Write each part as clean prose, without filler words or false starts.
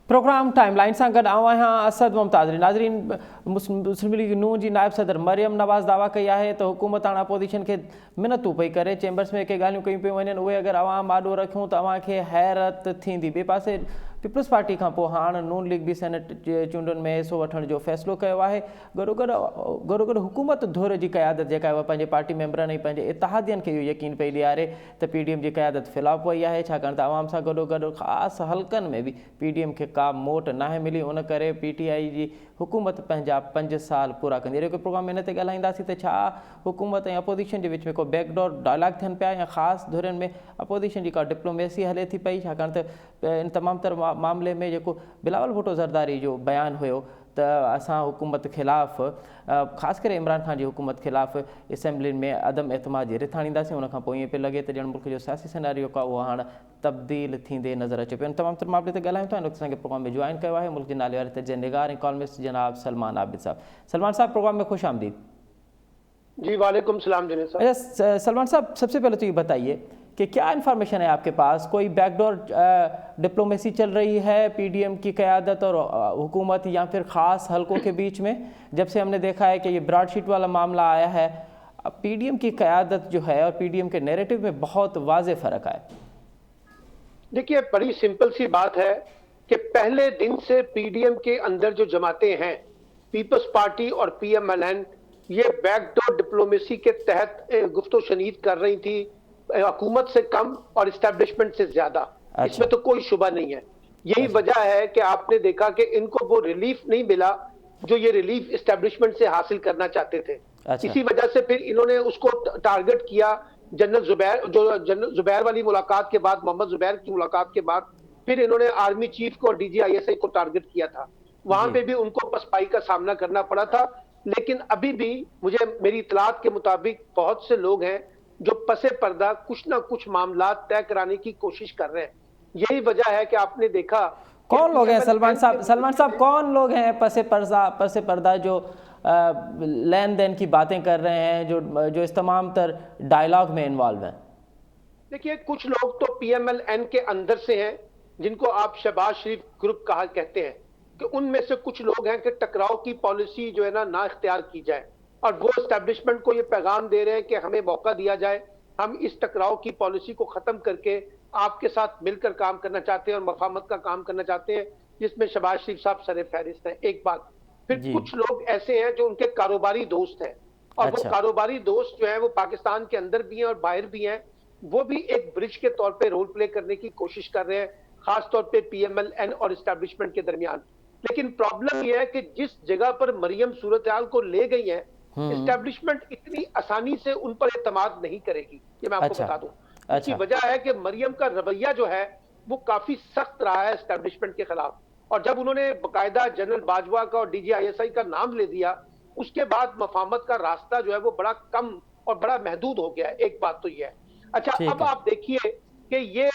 Programme timeline सां गॾु आऊं आहियां असद मुमताज़। नाज़रीन, मुस्लिम लीग नून जी नायब सदर मरियम नवाज़ दावा कई आहे त हुकूमत हाणे अपोजिशन खे मिनतूं पई करे, चैम्बर्स में के ॻाल्हियूं कयूं पियूं वञनि, उहे अगरि आवाम आॾो रखूं त अव्हांखे हैरत थींदी। ॿिए पासे पीपल्स पार्टी खां पोइ हाणे नून लीग बि सेनेट जे चूंडुनि में हिसो वठण जो फ़ैसिलो कयो आहे। गॾोगॾु हुकूमत धुर जी क़यादत जेका आहे उहा पंहिंजे पार्टी मेंबरनि ऐं पंहिंजे इतिहादियुनि खे इहो यकीन पई ॾियारे त PDM जी क़यादत फ़िलाप वई आहे, छाकाणि त आवाम सां गॾोगॾु ख़ासि हल्कनि में बि PDM खे का मोट नाहे मिली। उन करे PTI जी हुकूमत पंहिंजा 5 साल पूरा कंदी। अहिड़े प्रोग्राम में हिन ते ॻाल्हाईंदासीं त छा हुकूमत ऐं अपोजिशन जे विच में को बैकडोर डायलॉग थियनि पिया या ख़ासि धुरनि में अपोजिशन जी का डिप्लोमेसी हले थी पई, छाकाणि त इन तमामु तर मामले में जेको बिलावल भुट्टो ज़रदारी जो बयानु हुयो त असां हुकूमत ख़िलाफ़ु ख़ासि करे इमरान ख़ान जी हुकूमत ख़िलाफ़ु असेंबलियुनि में अदम एतमाद जी रिथ आणींदासीं, उनखां पोइ ईअं पियो लॻे त ॼण मुल्क जो सियासी सिनेरियो का उहो हाणे तब्दील थींदे नज़र अचे पियो। तमामु तर मामले ते ॻाल्हायूं था। हिन वक़्तु असांखे प्रोग्राम में जॉइन कयो आहे मुल्क जे नाले वारे तर्जुमे निगार ऐं कॉलमिस्ट जनाब सलमान आबिद साहब। सलमान साहब, प्रोग्राम में खुश आमदीद। जी वालेकुम सलाम जुनैद साहब। अच्छा सलमान साहब, सबसे पहले तो ये बताइए कि क्या इन्फॉर्मेशन है आपके पास, कोई बैकडोर डिप्लोमेसी चल रही है PDM की क़यादत और हुकूमत या फिर ख़ास हलकों के बीच में? जब से हमने देखा है कि ये ब्रॉडशीट वाला मामला आया है, PDM की क़यादत जो है और PDM के नैरेटिव में बहुत वाज़े फ़र्क है। देखिए, बड़ी सिंपल सी बात है कि पहले दिन से PDM के अंदर जो जमातें हैं, पीपल्स पार्टी और PMLN, ये बैकडोर डिप्लोमेसी के तहत गुफ्तो शनीद कर रही थी, हुकूमत से कम और इस्टेब्लिशमेंट से ज्यादा। इसमें तो कोई शुबा नहीं है। यही वजह है कि आपने देखा कि इनको वो रिलीफ नहीं मिला जो ये रिलीफ इस्टेब्लिशमेंट से हासिल करना चाहते थे। इसी वजह से फिर इन्होंने उसको टारगेट किया। जनरल जुबैर वाली मुलाकात के बाद, मोहम्मद जुबैर की मुलाकात के बाद, फिर इन्होंने आर्मी चीफ को और DGISI को टारगेट किया था। वहां पे भी उनको पसपाई का सामना करना पड़ा था। लेकिन अभी भी मेरी इतलात के मुताबिक बहुत से लोग हैं जो पसे पर्दा कुछ ना कुछ मामला तय कराने की कोशिश कर रहे हैं। यही वजह है कि आपने देखा। कौन लोग हैं सलमान साहब, कौन लोग हैं पसे पर्दा जो लेन देन की बातें कर रहे हैं, जो इस तमाम तर डायलॉग में इन्वॉल्व हैं? देखिए, कुछ लोग तो PMLN के अंदर से हैं, जिनको आप शहबाज शरीफ ग्रुप कहते हैं, कि उनमें से कुछ लोग हैं कि टकराव की पॉलिसी जो है ना इख्तियार की जाए, और वो एस्टेब्लिशमेंट को ये पैगाम दे रहे हैं कि हमें मौका दिया जाए, हम इस टकराव की पॉलिसी को खत्म करके आपके साथ मिलकर काम करना चाहते हैं और मफाहमत का काम करना चाहते हैं, जिसमें शहबाज शरीफ साहब सरे फहरिस्त हैं। एक बात। फिर कुछ लोग ऐसे हैं जो उनके कारोबारी दोस्त हैं, और वो कारोबारी दोस्त जो है वो पाकिस्तान के अंदर भी हैं और बाहर भी हैं। वो भी एक ब्रिज के तौर पे रोल प्ले करने की कोशिश कर रहे हैं, खास तौर पे PMLN और एस्टेब्लिशमेंट के दरमियान। लेकिन प्रॉब्लम यह है कि जिस जगह पर मरियम सूरत-ए-हाल को ले गई है, एस्टेब्लिशमेंट इतनी आसानी से उन पर एतमाद नहीं करेगी, ये मैं आपको बता दूं। इसकी वजह है कि मरियम का रवैया जो है वो काफी सख्त रहा है एस्टेब्लिशमेंट के खिलाफ, और जब उन्होंने बाकायदा जनरल बाजवा का और DGISI का नाम ले दिया, उसके बाद मफाहमत का रास्ता जो है वो बड़ा कम और बड़ा महदूद हो गया है। एक बात तो ये है। अच्छा, अब आप देखिए कि ये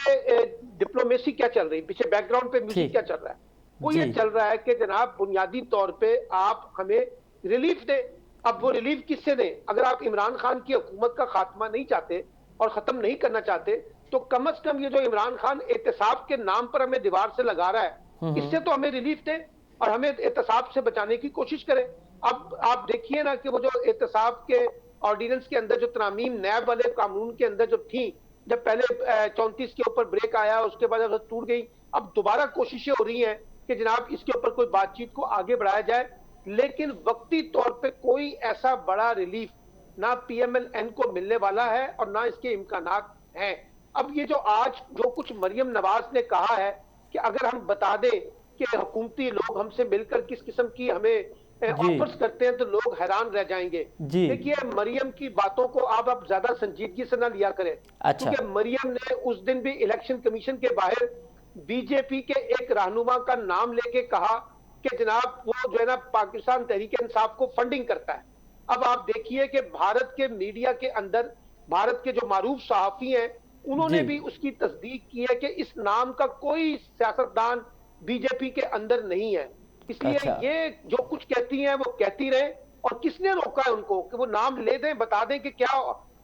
डिप्लोमेसी क्या चल रही है, पीछे बैकग्राउंड पे म्यूजिक क्या चल रहा है। वो ये चल रहा है कि जनाब, बुनियादी तौर पे आप हमें रिलीफ दें। अब वो रिलीफ किससे दें? अगर आप इमरान खान की हुकूमत का खात्मा नहीं चाहते और खत्म नहीं करना चाहते, तो कम से कम ये जो इमरान खान एहतसाब के नाम पर हमें दीवार से लगा रहा है, इससे तो हमें रिलीफ दें और हमें एहतसाब से बचाने की कोशिश करें। अब आप देखिए ना कि वो जो एहतसाब के ऑर्डिनेंस के अंदर जो तरामीम नैब वाले कानून के अंदर जो थी, जब पहले 34 के ऊपर ब्रेक आया, उसके बाद अगर टूट गई, अब दोबारा कोशिशें हो रही हैं कि जनाब इसके ऊपर कोई बातचीत को आगे बढ़ाया जाए। लेकिन वक्ती तौर पे कोई ऐसा बड़ा रिलीफ ना PMLN को मिलने वाला है और ना इसके इम्कानात हैं। अब ये जो आज जो कुछ मरियम नवाज ने कहा है कि अगर हम बता दें कि हुकूमती लोग हमसे मिलकर किस किस्म की हमें ऑफर्स करते हैं, तो लोग हैरान रह जाएंगे। देखिए, मरियम की बातों को आप ज्यादा संजीदगी से ना लिया करें। क्योंकि मरियम ने उस दिन भी इलेक्शन कमीशन के बाहर BJP के एक रहनुमा का नाम लेके कहा कि जनाब वो जो है ना पाकिस्तान तहरीक-ए-इंसाफ को फंडिंग करता है। अब आप देखिए कि भारत के मीडिया के अंदर भारत के जो मारूफ सहाफी हैं, उन्होंने भी उसकी तस्दीक की है कि इस नाम का कोई सियासतदान BJP के अंदर नहीं है। इसलिए ये जो कुछ कहती हैं वो कहती रहे, और किसने रोका है उनको कि वो नाम ले दें, बता दें कि क्या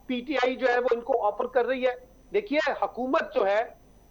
PTI जो है वो इनको ऑफर कर रही है। देखिए, हुकूमत जो है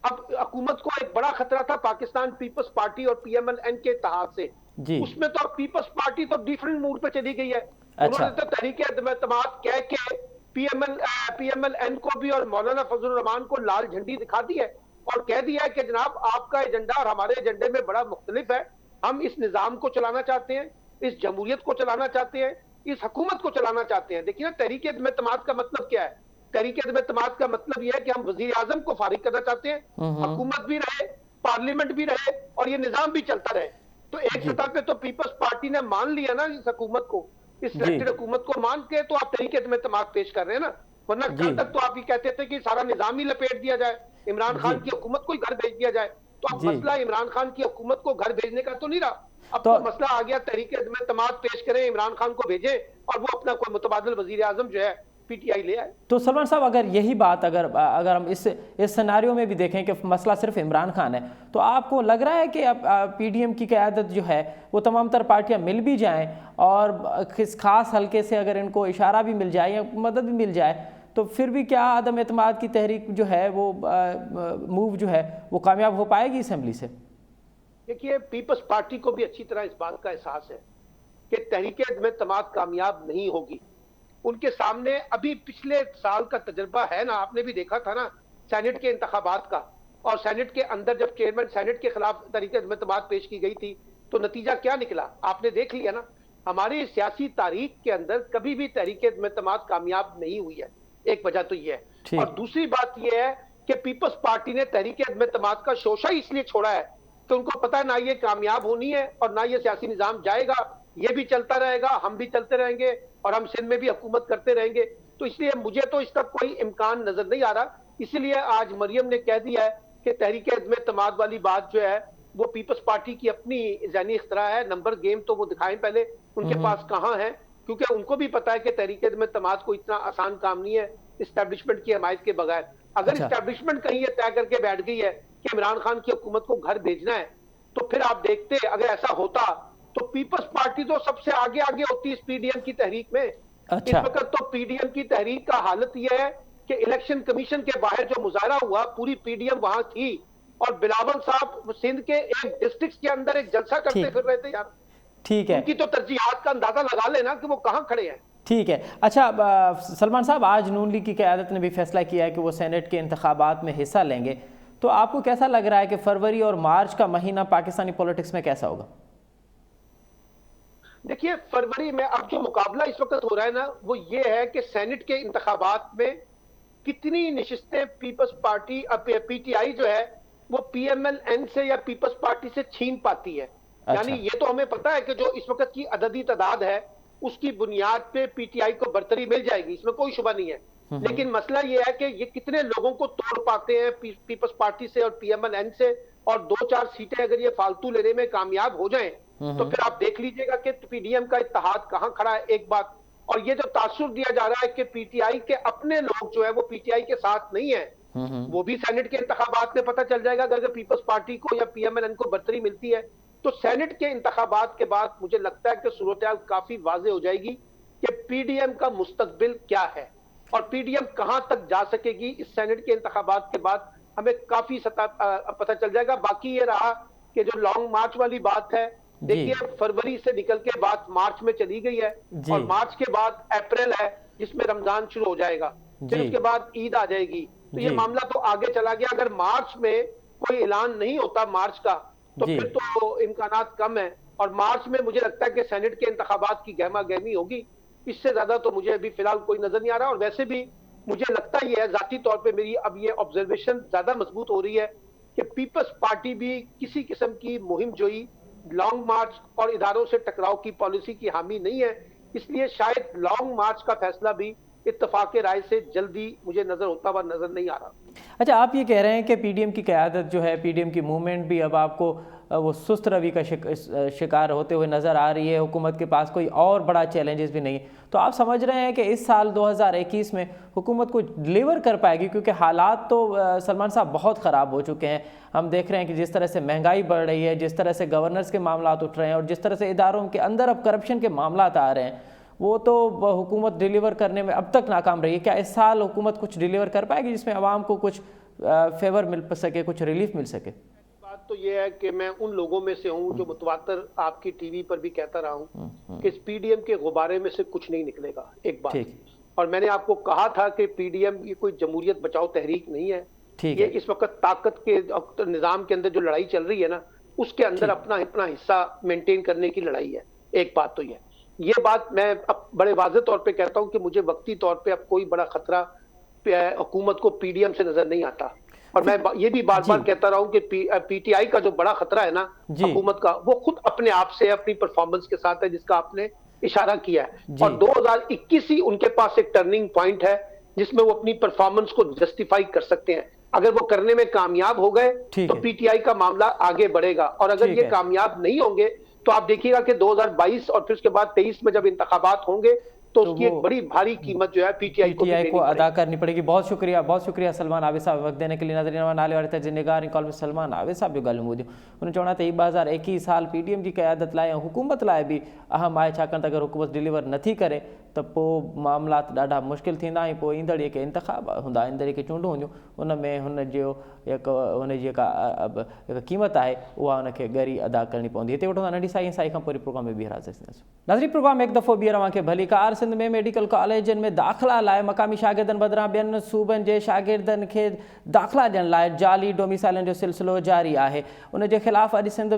अब हुकूमत को एक बड़ा खतरा था पाकिस्तान पीपल्स पार्टी और पीएमएल-एन के इत्तेहाद से। जी। उसमें तो अब पीपल्स पार्टी तो डिफरेंट मूड पे चली गई है। अच्छा। उन्होंने तो तहरीक-ए-एतमाद कह के पीएमएल-एन को भी और मौलाना फजलुर रहमान को लाल झंडी दिखा दी है और कह दिया है कि जनाब आपका एजेंडा और हमारे एजेंडे में बड़ा मुख्तलिफ है। हम इस निजाम को चलाना चाहते हैं, इस जमहूरियत को चलाना चाहते हैं, इस हुकूमत को चलाना चाहते हैं। देखिए ना, तहरीक-ए-एतमाद का मतलब क्या है? तहरीक-ए-एतमाद का मतलब यह है कि हम वजीर आजम को फारिग करना चाहते हैं, हुकूमत भी रहे, पार्लियामेंट भी रहे और ये निजाम भी चलता रहे। तो एक जी। सतह पे तो पीपल्स पार्टी ने मान लिया ना इस हुकूमत को, इस जी। इलेक्टेड हुकूमत को मान के तो आप तहरीक-ए-एतमाद पेश कर रहे हैं ना। वरना जी। कल तक तो आप ये कहते थे कि सारा निजाम ही लपेट दिया जाए, इमरान खान जी। की हुकूमत को ही घर भेज दिया जाए। तो अब जी। मसला इमरान खान की हुकूमत को घर भेजने का तो नहीं रहा, अब तो तो मसला आ गया तहरीक-ए-एतमाद पेश करें, इमरान खान को भेजें और वो अपना कोई मुतबादिल वजीर आजम जो है पीटीआई ले आए। तो सलमान साहब, अगर यही बात अगर हम इस सिनेरियो में भी देखें कि मसला सिर्फ इमरान खान है, तो आपको लग रहा है कि अब पीडीएम की क़यादत जो है वो तमाम तर पार्टियां मिल भी जाएं और किस खास हल्के से अगर इनको इशारा भी मिल जाए या मदद भी मिल जाए, तो फिर भी क्या आदम एतमाद की तहरीक जो है वो मूव जो है वो कामयाब हो पाएगी असेंबली से? देखिए, पीपल्स पार्टी को भी अच्छी तरह इस बात का एहसास है कि तहरीक-ए-एतमाद कामयाब नहीं होगी। उनके सामने अभी पिछले साल का तजर्बा है ना, आपने भी देखा था ना सेनेट के इंतखाबात का, और सेनेट के अंदर जब चेयरमैन सेनेट के खिलाफ तहरीक-ए-एतमाद पेश की गई थी तो नतीजा क्या निकला आपने देख लिया ना। हमारी सियासी तारीख के अंदर कभी भी तहरीक-ए-एतमाद कामयाब नहीं हुई है, एक वजह तो ये है। और दूसरी बात ये है कि पीपल्स पार्टी ने तहरीक-ए-एतमाद का शोशा इसलिए छोड़ा है कि उनको पता है ना ये कामयाब होनी है और ना ये सियासी निजाम जाएगा, ये भी चलता रहेगा, हम भी चलते रहेंगे और हम सिंध में भी हुकूमत करते रहेंगे। तो इसलिए मुझे तो इसका कोई इम्कान नजर नहीं आ रहा। इसलिए आज मरियम ने कह दिया है कि तहरीक-ए-एतमाद वाली बात जो है वो पीपल्स पार्टी की अपनी ज़हनी इख्तरा है। नंबर गेम तो वो दिखाएं पहले उनके पास कहाँ है, क्योंकि उनको भी पता है कि तहरीक-ए-एतमाद को इतना आसान काम नहीं है इस्टेब्लिशमेंट की हमायत के बगैर। अगर इस्टेब्लिशमेंट कहीं ये तय करके बैठ गई है कि इमरान खान की हुकूमत को घर भेजना है, तो फिर आप देखते अगर ऐसा होता तो पीपल्स पार्टी तो सबसे आगे आगे होती इस पीडीएम की तहरीक में। इस वक्त तो पीडीएम की तहरीक का हालत यह है कि इलेक्शन कमीशन के बाहर जो मुजाहरा हुआ पूरी पीडीएम वहां थी और बिलावल साहब सिंध के एक डिस्ट्रिक्ट के अंदर एक जलसा करते फिर रहे थे यार। ठीक है, उनकी तो तरजीहात का अंदाजा लगा लेना कि वो कहां खड़े हैं। ठीक है। अच्छा सलमान साहब, आज नून लीग की क़यादत ने भी फैसला किया है कि वो सेनेट के इंतखाबात में हिस्सा लेंगे, तो आपको कैसा लग रहा है कि फरवरी और मार्च का महीना पाकिस्तानी पॉलिटिक्स में कैसा होगा? देखिए, फरवरी में अब जो मुकाबला इस वक्त हो रहा है ना वो ये है कि सेनेट के इंतखाबात में कितनी नशिस्तें पीपल्स पार्टी पीटीआई जो है वो पीएमएल-एन से या पीपल्स पार्टी से छीन पाती है। यानी ये तो हमें पता है कि जो इस वक्त की अददी तादाद है उसकी बुनियाद पे पीटीआई को बरतरी मिल जाएगी, इसमें कोई शुबा नहीं है। लेकिन मसला ये है कि ये कितने लोगों को तोड़ पाते हैं पीपल्स पार्टी से और पीएमएल-एन से, और 2-4 सीटें अगर ये फालतू लेने में कामयाब हो जाएं तो फिर आप देख लीजिएगा कि पीडीएम का इत्तेहाद कहां खड़ा है, एक बात। और ये जो तासुर दिया जा रहा है कि पीटीआई के अपने लोग जो है वो पीटीआई के साथ नहीं है, वो भी सेनेट के इंतखाबात में पता चल जाएगा। अगर पीपल्स पार्टी को या पीएमएल-एन को बरतरी मिलती है तो सेनेट के इंतखाबात के बाद मुझे लगता है कि सूरत-ए-हाल काफी वाज़ेह हो जाएगी कि पीडीएम का मुस्तकबिल क्या है और पीडीएम कहां तक जा सकेगी। इस सेनेट के इंतखाबात के बाद हमें काफी पता चल जाएगा। बाकी ये रहा कि जो लॉन्ग मार्च वाली बात है, देखिए फरवरी से निकल के बात मार्च में चली गई है और मार्च के बाद अप्रैल है जिसमें रमजान शुरू हो जाएगा, फिर उसके बाद ईद आ जाएगी। तो ये मामला तो आगे चला गया। अगर मार्च में कोई ऐलान नहीं होता मार्च का तो फिर तो इम्कानात कम है, और मार्च में मुझे लगता है कि सेनेट के इंतखाबात की गहमा गहमी होगी। इससे ज्यादा तो मुझे अभी फिलहाल कोई नजर नहीं आ रहा। और वैसे भी मुझे लगता ही है, जाती तौर पे मेरी अब ये ऑब्जर्वेशन ज्यादा मजबूत हो रही है कि पीपल्स पार्टी भी किसी किस्म की मुहिम जोई, लॉन्ग मार्च और इदारों से टकराव की पॉलिसी की हामी नहीं है। इसलिए शायद लॉन्ग मार्च का फैसला भी इत्तफाक राय से जल्दी मुझे नजर होता हुआ नजर नहीं आ रहा। अच्छा, आप ये कह रहे हैं कि पीडीएम की क़यादत जो है, पीडीएम की मूवमेंट भी अब आपको वो सुस्त रवि का शिकार होते हुए नज़र आ रही है, हुकूमत के पास कोई और बड़ा चैलेंजेस भी नहीं, तो आप समझ रहे हैं कि इस साल 2021 में हुकूमत को डिलीवर कर पाएगी? क्योंकि हालात तो सलमान साहब बहुत ख़राब हो चुके हैं। हम देख रहे हैं कि जिस तरह से महंगाई बढ़ रही है, जिस तरह से गवर्नर्स के मामला उठ रहे हैं और जिस तरह से इदारों के अंदर अब करप्शन के मामला आ रहे हैं, वो तो हुकूमत डिलीवर करने में अब तक नाकाम रही है। क्या इस साल हुकूमत कुछ डिलीवर कर पाएगी जिसमें आवाम को कुछ फेवर मिल सके, कुछ रिलीफ मिल सके? बात तो ये है कि मैं उन लोगों में से हूं जो मुतवातर आपकी टीवी पर भी कहता रहा हूं कि इस पीडीएम के गुब्बारे में से कुछ नहीं निकलेगा, एक बात। ठीक। और मैंने आपको कहा था कि पीडीएम ये कोई जमहूरियत बचाओ तहरीक नहीं है। ठीक ये है। इस वक्त ताकत के निजाम के अंदर जो लड़ाई चल रही है ना, उसके अंदर अपना अपना हिस्सा मेंटेन करने की लड़ाई है। एक बात तो ये बात मैं अब बड़े वाज़ेह तौर पे कहता हूं कि मुझे वक्ती तौर पे अब कोई बड़ा खतरा हुकूमत को पीडीएम से नजर नहीं आता। और मैं ये भी बार बार कहता रहा हूं कि पीटीआई का जो बड़ा खतरा है ना हुकूमत का, वो खुद अपने आप से अपनी परफॉर्मेंस के साथ है, जिसका आपने इशारा किया है। और 2021 ही उनके पास एक टर्निंग पॉइंट है जिसमें वो अपनी परफॉर्मेंस को जस्टिफाई कर सकते हैं। अगर वो करने में कामयाब हो गए तो पीटीआई का मामला आगे बढ़ेगा, और अगर ये कामयाब नहीं होंगे तो आप देखिएगा कि 2022 और फिर उसके बाद 23 में जब इंतखाबात होंगे तो उसकी एक बड़ी भारी कीमत जो है पीटीआई को अदा करनी पड़ेगी। बहुत शुक्रिया सलमान आबिद साहब वक्त देने के लिए। नाज़रीन नाले वारे ते निगार कॉल में सलमान आबिद साहब जो ॻाल्हियूं ॿुधियूं, हुन चवण त 2021 साल पीडीएम की क़यादत लाइ हुकूमत लाइ भी अहम आहे, छाकाणि त अगर हुकूमत डिलीवर नथी करे त पोइ मामलात ॾाढा मुश्किल थींदा ऐं पोइ ईंदड़ जेके इंतखाब हूंदा, ईंदड़ जेके चूंडूं हूंदियूं, उन में हुन जी जेका क़ीमत आहे उहा हुनखे ॻरी अदा करणी पवंदी। हिते वठूं था नंढी साई खां पोइ प्रोग्राम में ॿीहर हाज़िर थींदासीं। नाज़रीन प्रोग्राम एक दफ़ो ॿीहर तव्हांखे भली कार। सिंध में मेडिकल कॉलेजनि में दाख़िला लाइ मक़ामी शागिर्दनि बदिरां ॿियनि सूबनि जे शागिर्दनि खे दाख़िला ॾियण लाइ जाली डोमिसाइलनि जो सिलसिलो जारी आहे। उन जे ख़िलाफ़ अॼु सिंध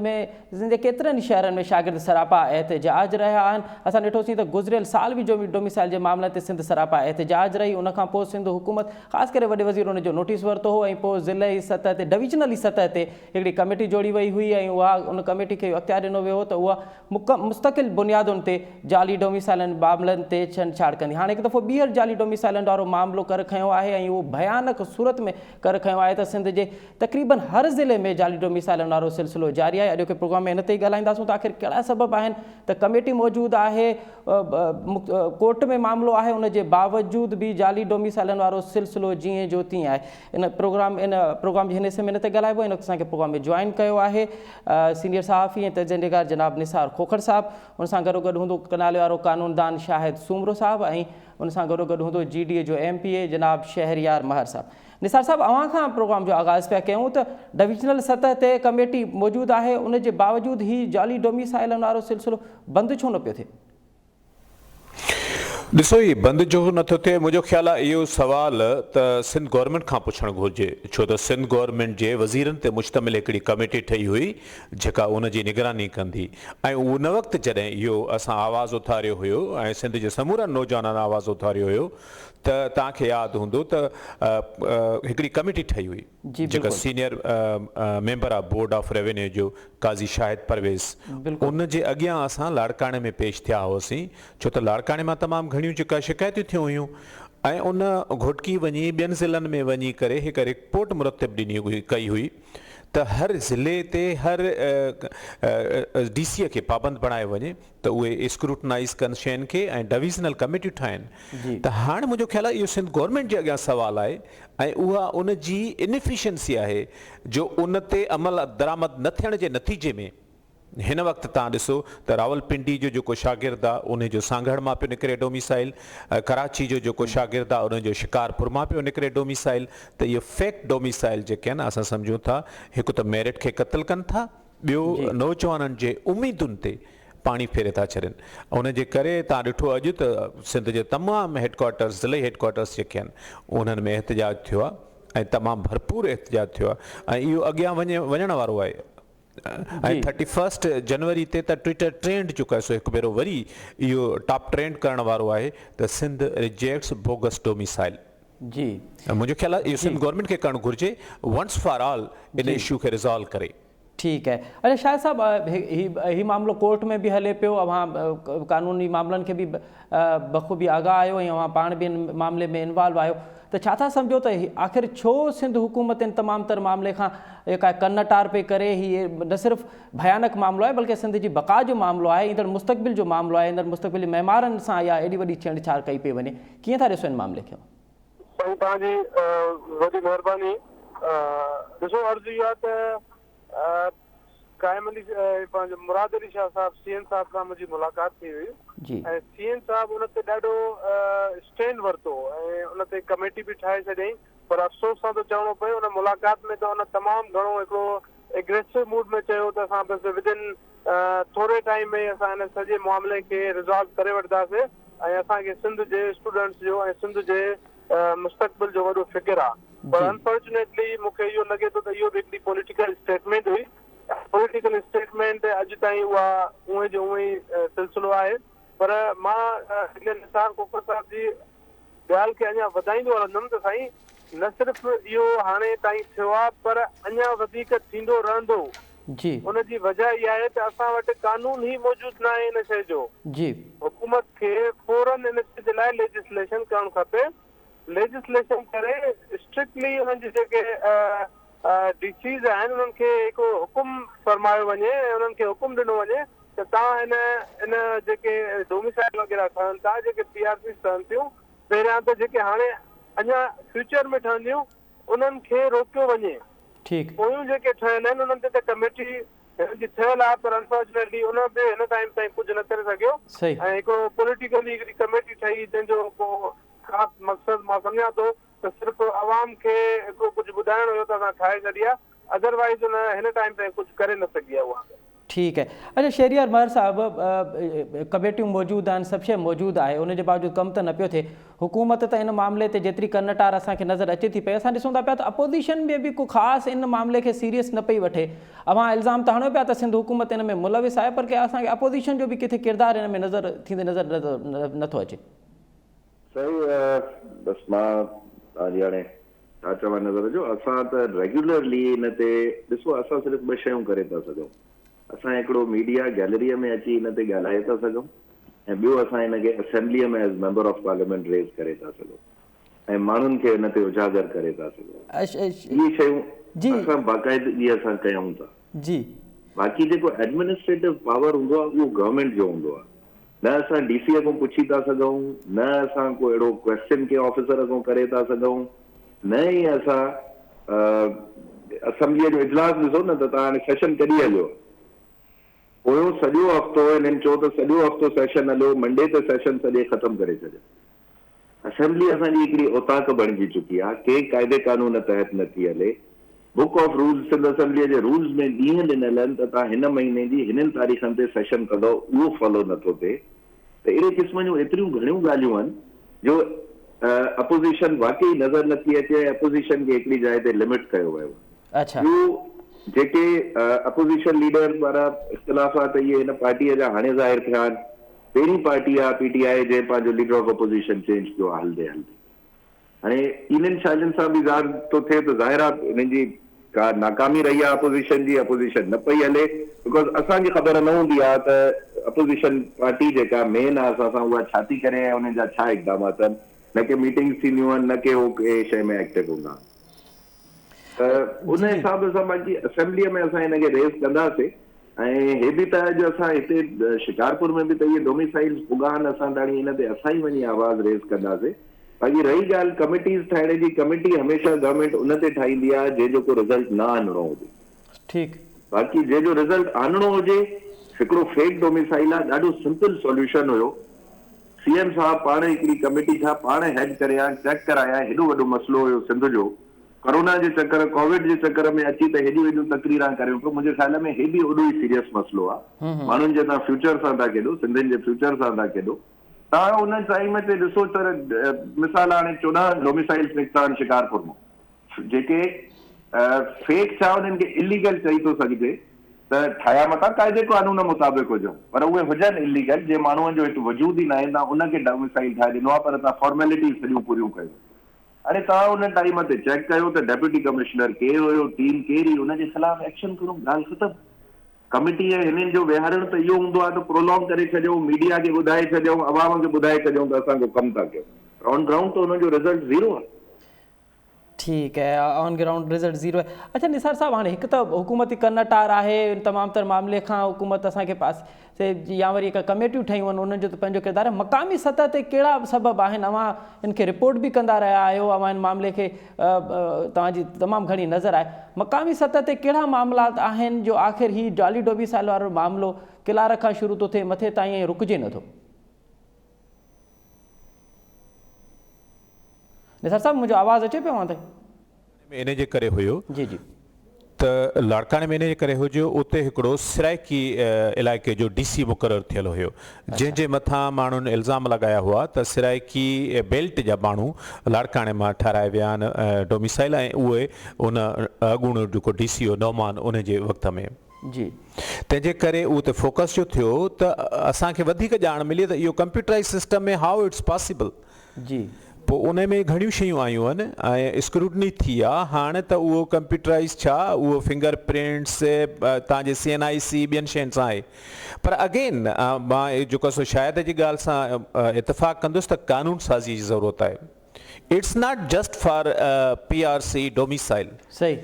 जे केतिरनि शहरनि में शागिर्द सरापा एहतजाज रहिया आहिनि। असां ॾिठोसीं त गुज़िरियल साल बि डोमिसाइल जे मामले ते सिंध सरापा एहतजाज रही। उनखां पोइ सिंध हुकूमत ख़ासि करे वॾे वज़ीर उन जो नोटिस वरितो हो ऐं पोइ ज़िलई सतह ते डिविजनली सतह ते हिकिड़ी कमेटी जोड़ी वई हुई ऐं उन कमेटी खे अख़्तियार ॾिनो वियो हो त उहा मुस्तक़िल बुनियादुनि ते जाली डोमिसाइलनि मामलनि ते छेड़छाड़ कंदी। हाणे हिकु दफ़ो ॿीहर जाली डोमिसाइलनि वारो मामिलो कर खयो आहे ऐं उहो भयानक सूरत में कर खयो आहे त सिंध जे तक़रीबन हर ज़िले में जाली डोमिसाइलनि वारो सिलसिलो जारी आहे। अॼोके प्रोग्राम में हिन ते ई ॻाल्हाईंदासूं त आख़िर कहिड़ा सबब आहिनि त कमेटी मौजूदु आहे, कोर्ट में मामिलो आहे, उन जे बावजूद भी जाली डोमिसाइलनि वारो सिलसिलो जीअं जो तीअं आहे। इन प्रोग्राम जे हिन हिसे में हिन ते ॻाल्हाइबो। इन असांखे प्रोग्राम में जॉइन कयो आहे सीनियर सहाफ़ी ऐं तजनिकार जनाब निसार खोखर साहब। उन सां गॾोगॾु हूंदो कनाले वारो कानूनदान शाहिद सूमरो साहब ऐं उन सां गॾोगॾु हूंदो GDA जो MPA जनाब शहरियार महर साहब। निसार साहब, अवां खां प्रोग्राम जो आगाज़ पिया कयूं त डिविजनल सतह ते कमेटी मौजूदु आहे, उन जे बावजूद ही जाली डोमिसाइलनि वारो सिलसिलो बंदि छो न पियो थिए? ॾिसो, ही बंदि जो नथो थिए, मुंहिंजो ख़्यालु आहे इहो सुवाल त सिंध गवर्नमेंट खां पुछणु घुरिजे, छो त सिंध गवर्नमेंट जे वज़ीरनि ते मुश्तमिल हिकिड़ी कमेटी ठही हुई जेका उन जी निगरानी कंदी। ऐं उन वक़्तु जॾहिं इहो असां आवाज़ु उथारियो हुयो ऐं सिंध जे समूरा नौजवाननि आवाज़ु उथारियो हुयो त तव्हांखे यादि हूंदो त हिकिड़ी कमेटी ठही हुई जेका सीनियर मेंबर आहे बोर्ड ऑफ रेवेन्यू जो काज़ी शाहिद परवेज़, उन जे अॻियां असां लाड़काणे में पेश थिया हुआसीं, छो त लाड़काणे मां तमामु घणियूं जेका शिकायतूं थियूं हुयूं ऐं उन घुटकी वञी ॿियनि ज़िलनि में वञी करे हिकु रिपोर्ट मुरतब ॾिनी कई हुई त हर ज़िले ते हर DC खे पाबंद बणाए वञे त उहे स्क्रूटनाइज़ कनि शयुनि खे ऐं डिविजनल कमेटियूं ठाहिनि। त हाणे मुंहिंजो ख़्यालु आहे इहो सिंध गवर्नमेंट जे अॻियां सुवालु आहे ऐं उहा उन जी इनएफिशिएंसी आहे जो उन ते अमल दरामद न थियण जे नतीजे में हिन वक़्तु तव्हां ॾिसो त रावलपिंडी जो जेको शागिर्द आहे उन जो सांगड़ मां पियो निकिरे डोमिसाइल, कराची जो जेको शागिर्द आहे उन जो शिकारपुर मां पियो निकिरे डोमिसाइल। त इहे फेक डोमिसाइल जेके आहिनि असां सम्झूं था हिकु त मेरिट खे क़तल कनि था, ॿियो नौजवाननि जे उमेदुनि ते पाणी फेरे था छॾनि। उन जे करे तव्हां ॾिठो अॼु त सिंध जे तमामु हेडक्वार्टर्स ज़िले हेडक्वार्टर्स जेके आहिनि उन्हनि में एहतजाज थियो आहे ऐं तमामु भरपूर एहतजाज थियो आहे ऐं इहो अॻियां वञण वारो आहे। ऐं 31 जनवरी ते त ट्विटर ट्रेंड चुको आहे, सो हिकु भेरो वरी इहो टॉप ट्रेंड करण वारो आहे त सिंध रिजेक्ट्स बोगस डोमिसाइल। जी, मुंहिंजो ख़्यालु आहे इहो सिंध गवर्नमेंट खे करणु घुरिजे, वंस फॉर ऑल इन इशू खे रिज़ॉल्व करे। ठीक है। अच्छा शाहिद साहब, ही मामलो कोर्ट में भी हले पियो, अवां कानूनी मामलनि खे भी बख़ूबी आगाह आहियो ऐं अवां पाण भी इन मामले में इन्वॉल्व आहियो, त छा था सम्झो त आख़िर छो सिंध हुकूमत इन तमाम तर मामले खां जेका कन टार पे करे? हीअ न सिर्फ़ भयानक मामलो आहे बल्कि सिंध जी बक़ा जो मामलो आहे, ईंदड़ मुस्तक़बिल जो मामलो आहे, ईंदड़ मुस्तक़बिल महिमारनि सां या एॾी वॾी छेड़छाड़ कई पई वञे। कीअं था ॾिसो इन मामले खे? साईं तव्हांजी वॾी महिरबानी। ॾिसो, अर्ज़ु इहा त कायम अली पंहिंजो मुराद अली शाह साहब CN साहब सां मुंहिंजी मुलाक़ात थी हुई ऐं CN साहब उन ते ॾाढो स्टैंड वरितो ऐं उन ते कमेटी बि ठाहे छॾियईं पर अफ़सोस सां थो चवणो पए उन मुलाक़ात में त उन तमामु घणो हिकिड़ो एग्रेसिव मूड में चयो त असां बसि विदिन थोरे टाइम में असां हिन सॼे मामले खे रिज़ॉल्व करे वठंदासीं ऐं असांखे सिंध जे स्टूडेंट्स जो ऐं सिंध जे मुस्तक़बिल जो वॾो फिक्र आहे। पर अनफॉर्चुनेटली मूंखे इहो लॻे थो त इहो बि हिकिड़ी पॉलिटिकल स्टेटमेंट हुई। पॉलिटिकल स्टेटमेंट अॼु ताईं उहा उहे जो उहे ई सिलसिलो आहे। पर मां निसार कोकर साहब जी ॻाल्हि खे अञा वधाईंदो हलंदुमि त साईं न सिर्फ़ु इहो हाणे ताईं थियो आहे पर अञा वधीक थींदो रहंदो। जी उनजी वजह इहा आहे त असां वटि कानून ई मौजूदु न आहे इन शइ जो। जी हुकूमत खे फौरन इन जे लाइ लेजिस्लेशन करणु खपे। लेजिस्लेशन करे स्ट्रिक्टली उन्हनि जी जेके डीसीज़ आहिनि उन्हनि खे हिकिड़ो हुकुम फरमायो वञे ऐं उन्हनि खे हुकुम ॾिनो वञे त तव्हां इन जेके डोमिसाइल वग़ैरह ठहनि था, जेके PRC ठहनि थियूं, पहिरियां त जेके हाणे अञा फ्यूचर में ठहंदियूं उन्हनि खे रोकियो वञे। ठीकु पोयूं जेके ठहियल आहिनि उन्हनि ते त कमेटी जी ठहियल आहे पर अनफॉर्चुनेटली उन बि हिन टाइम ताईं कुझु न करे सघियो। सही ऐं हिकिड़ो पॉलिटिकली हिकिड़ी कमेटी ठही जंहिंजो को ख़ासि मक़सदु मां सम्झां थो त सिर्फ़ु आवाम खे हिकिड़ो कुझु ॿुधाइणो हुयो त असां ठाहे छॾी आहे, अदरवाइज़ उन हिन टाइम ताईं कुझु करे न सघी आहे उहा। ठीक है। अच्छा शहरियार महर साहब कमेटियूं मौजूदु आहिनि, सभु शइ मौजूदु आहे, उनजे बावजूदि कमु त न पियो थिए। हुकूमत त इन मामले ते जेतिरी कनटार असांखे नज़र अचे थी पई, असां ॾिसूं था पिया त अपोज़िशन में बि को ख़ासि इन मामले खे सीरियस न पई वठे। अवां इल्ज़ाम त हणो पिया त सिंध हुकूमत इन में मुलविस आहे, पर के असांखे अपोज़िशन जो बि किथे किरदारु हिन में नज़र थींदे नज़र नथो अचे। सही बसि मां तव्हांजी हाणे छा चवां नज़र जो असां त रेगुलरली हिन ते ॾिसो असां सिर्फ़ु ॿ शयूं करे था सघूं। असां हिकिड़ो मीडिया गैलरीअ में अची हिन ते ॻाल्हाए था सघूं ऐं ॿियो असां हिनखे असेंबलीअ में as member of parliament raise करे था सघूं ऐं माण्हुनि खे हिन ते उजागर करे था सघूं। इहे शयूं असां बाक़ाइदगी असां कयूं था। जी बाक़ी जेको एडमिनिस्ट्रेटिव पावर हूंदो आहे उहो गवर्नमेंट जो हूंदो आहे। न असां DCअ खां पुछी था सघूं, न असां को अहिड़ो क्वेश्चन के ऑफिसर खां करे था सघूं, न ई असां असेंबलीअ जो इजलास ॾिसो न त तव्हां हाणे सेशन कॾहिं हलियो, पोयों सॼो हफ़्तो हिननि चयो त सॼो हफ़्तो सेशन हलियो, मंडे ते सेशन सॼे ख़तमु करे छॾियो। असेंबली असांजी हिकिड़ी औताक बणिजी चुकी आहे, के क़ाइदे कानून तहत नथी हले। बुक ऑफ रूल्स सिंध असेंबलीअ जे रूल्स में ॾींहं ॾिनल आहिनि त तव्हां हिन महीने जी हिननि तारीख़नि ते सेशन कंदो, उहो फॉलो नथो थिए। त अहिड़े क़िस्म जूं एतिरियूं घणियूं ॻाल्हियूं आहिनि जो अपोज़िशन वाकई नज़र नथी अचे। अपोज़िशन खे हिकिड़ी जाइ ते लिमिट कयो वियो। अच्छा जेके अपोज़िशन लीडर वारा इख़्तिलाफ़ात इहे हिन पार्टीअ जा हाणे ज़ाहिर थिया आहिनि। पहिरीं पार्टी आहे PTI जे पंहिंजो लीडर ऑफ अपोज़िशन चेंज कयो आहे हलंदे हलंदे। हाणे इन्हनि शादियुनि सां बि ज़ाहिर थो थिए त ज़ाहिर आहे हिननि जी का नाकामी रही आहे अपोज़िशन जी। अपोज़िशन न पई हले बिकॉज़ असांजी ख़बर न हूंदी आहे त अपोज़िशन पार्टी जेका मेन आहे असां सां उहा छा थी करे ऐं उन्हनि जा छा इक़दामात आहिनि। न के मीटिंग्स थींदियूं आहिनि, न के उहो के शइ में एक्टिव हूंदा। त उन हिसाब सां बाक़ी असेंबलीअ में असां हिनखे रेज़ कंदासीं। ऐं हे बि त अॼु असां हिते शिकारपुर में बि त इहे डोमिसाइल्स पुॻा आहिनि, असां ताणी हिन ते असां ई वञी आवाज़ रेज़ कंदासीं। बाक़ी रही ॻाल्हि कमिटीज़ ठाहिण जी, कमिटी हमेशह गवर्नमेंट उन ते ठाहींदी आहे जंहिंजो को रिज़ल्ट न आणणो हुजे। ठीकु। बाक़ी जंहिंजो रिज़ल्ट आणणो हुजे, हिकिड़ो फेक डोमिसाइल आहे, ॾाढो सिंपल सॉल्यूशन हुयो। CM साहब पाण हिकिड़ी कमिटी छा पाण हेड करे चेक कराया। हेॾो वॾो मसइलो हुयो सिंध जो, कोरोना जे चक्कर कोविड जे चक्कर में अची त हेॾियूं हेॾियूं तकरीरां करियूं पियो। मुंहिंजे ख्याल में हे बि ओॾो ई सीरियस मसइलो आहे। माण्हुनि जे तव्हां फ्यूचर सां था केॾो, सिंधियुनि जे फ्यूचर सां था केॾो। तव्हां उन टाइम ते ॾिसो त मिसाल हाणे 14 डोमिसाइल्स निकिता आहिनि शिकारपुर में, जेके फेक छा उन्हनि खे इलीगल चई थो सघिजे त ठाहिया मथां क़ाइदे कानून मुताबिक़ हुजनि, पर उहे हुजनि इलीगल जे माण्हूअ जो हिकु वजूद ई न आहे। तव्हां उनखे डोमिसाइल ठाहे ॾिनो आहे, पर तव्हां फॉर्मेलिटी सॼियूं पूरियूं कयो। हाणे तव्हां उन टाइम ते चेक कयो त डेप्यूटी कमिश्नर केरु हुयो, टीम कहिड़ी, हुनजे ख़िलाफ़ एक्शन करो, ॻाल्हि ख़तमु। कमिटी ऐं हिननि जो विहारणु त इहो हूंदो आहे त प्रोलॉन्ग करे छॾियो, मीडिया खे ॿुधाए छॾियो, अवाम खे ॿुधाए छॾियो त असां को कमु था कयूं। ऑन ग्राउंड त हुनजो रिज़ल्ट ज़ीरो आहे। ठीक है, ऑन ग्राउंड रिज़ल्ट ज़ीरो है। अच्छा निसार साहब, हाँ एक तो हुकूमती कन्नटार है तमाम तर मामले का हुकूमत असांखे पास से या वरी कमेटियूं ठहियूं आहिनि, उन्हनि जो त पंहिंजो किरदारु आहे। मक़ामी सतह ते कहिड़ा सबब आहिनि? अवां इनखे रिपोर्ट भी कंदा रहिया आहियो, अवां इन मामले खे तव्हांजी तमामु घणी नज़र आहे। मक़ामी सतह ते कहिड़ा मामलात आहिनि जो आख़िर ही जाली डोमिसाइल वारो मामलो किलार खां शुरू थो थिए मथे ताईं रुकिजे नथो? निसार साहब मुंहिंजो आवाज़ अचे पियो अवां ताईं? इन जे करे हुयो जी जी त लाड़काणे में इन जे करे हुजो उते हिकिड़ो सिराइकी इलाइक़े जो DC मुक़ररु थियल हुयो, जंहिंजे मथां माण्हुनि इल्ज़ाम लॻाया हुआ त सिराइकी बेल्ट जा माण्हू लाड़काणे मां ठाराए विया आहिनि डोमिसाइल, ऐं उहे उन अॻूणो जेको DC हो नौमान उन जे वक़्त में। जी तंहिंजे करे उहो त फोकस जो थियो त असांखे वधीक ॼाण मिली त इहो कंप्यूटराइज़ सिस्टम में हाउ इट्स पॉसिबल। जी पोइ उन में घणियूं शयूं आयूं आहिनि ऐं स्क्रूटनी थी आहे हाणे त उहो कंप्यूटराइज़ छा उहो फिंगर प्रिंट्स तव्हांजे CNIC ॿियनि शयुनि सां आहे, पर अगेन मां जेको सो शायदि जी ॻाल्हि सां इतफ़ाक़ कंदुसि त कानून साज़ी जी ज़रूरत आहे। It's not just for PRC domicile, सही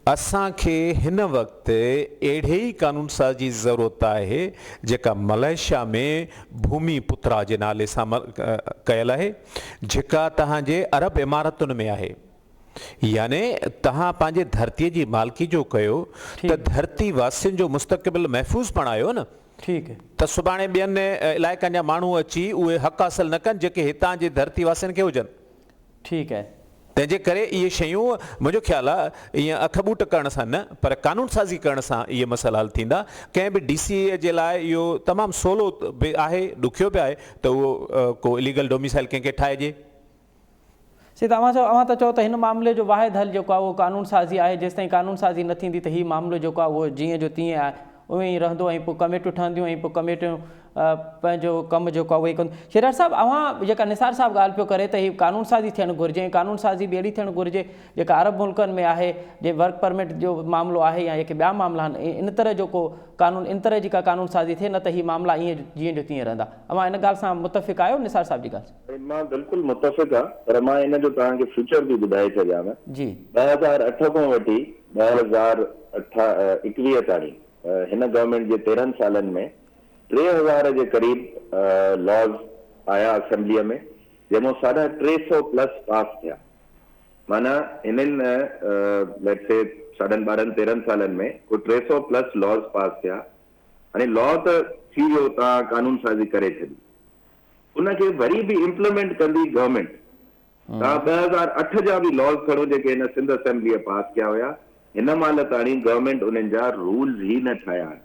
असांखे हिन वक़्तु अहिड़े ई कानून साज़ी जी ज़रूरत आहे जेका मलेशिया में भूमि पुत्रा जे नाले सां कयल आहे, जेका तव्हांजे अरब इमारतुनि में आहे। याने तव्हां पंहिंजे धरतीअ जी मालिकी जो कयो त धरती वासियुनि जो मुस्तक़बिल महफ़ूज़ बणायो न, ठीकु है, त सुभाणे ॿियनि इलाइक़नि जा माण्हू अची उहे हक़ हासिल न कनि जेके हितां जे धरती वासियुनि खे हुजनि। ठीकु है, तंहिंजे करे इहे शयूं मुंहिंजो ख़्यालु आहे ईअं अख ॿूट करण सां न पर कानून साज़ी करण सां इहे मसइला हल थींदा। कंहिं बि DC जे लाइ इहो तमामु सवलो बि आहे, ॾुखियो बि आहे त उहो को इलीगल डोमिसाइल कंहिंखे ठाहिजे। सी तव्हां त चओ त हिन मामले जो वाहिद हल जेको आहे उहो कानून साज़ी आहे, जेसि ताईं कानून साज़ी न थींदी त हीउ मामिलो जेको आहे उहो जीअं जो तीअं आहे उएं ई रहंदो ऐं पोइ कमेटियूं ठहंदियूं ऐं पोइ कमेटियूं पंहिंजो कमु जेको आहे उहो ई कंदियूं। शेरियार साहिबु अव्हां जेका निसार साहिबु ॻाल्हि पियो करे त हीउ कानून साज़ी थियणु घुरिजे ऐं कानून साज़ी बि अहिड़ी थियणु घुरिजे जेका अरब मुल्कनि में आहे, जे वर्क परमिट जो मामिलो आहे या जेके ॿिया मामला आहिनि इन तरह जो को कानून इन तरह जी का कानून साज़ी थिए, न त हीउ मामला ईअं जीअं जो तीअं रहंदा। अव्हां इन ॻाल्हि सां मुतफ़िक़ आहियो निसार साहिब जी ॻाल्हि? मां बिल्कुल मुतफ़िक़ आहे, पर मां इन जो तव्हांखे फ्यूचर बि ॿुधाए छॾियां। जी 2008 खां वठी 2021 ताईं हिन गवर्नमेंट जे 13 सालनि में 3000 जे क़रीब लॉज आया असेंबलीअ में, जंहिंमां 350+ पास थिया। माना इन्हनि लेट्स से 12-13 सालनि में को 300+ लॉज पास थिया। हाणे लॉ त थी वियो, तव्हां कानून साज़ी करे छॾी, उनखे वरी बि इम्प्लीमेंट कंदी गवर्नमेंट। तव्हां 2008 जा बि लॉज खणो जेके हिन सिंध असेंबलीअ पास कया हुया, हिन महिल ताईं गवर्नमेंट उन्हनि जा रूल्स ई न ठाहिया आहिनि।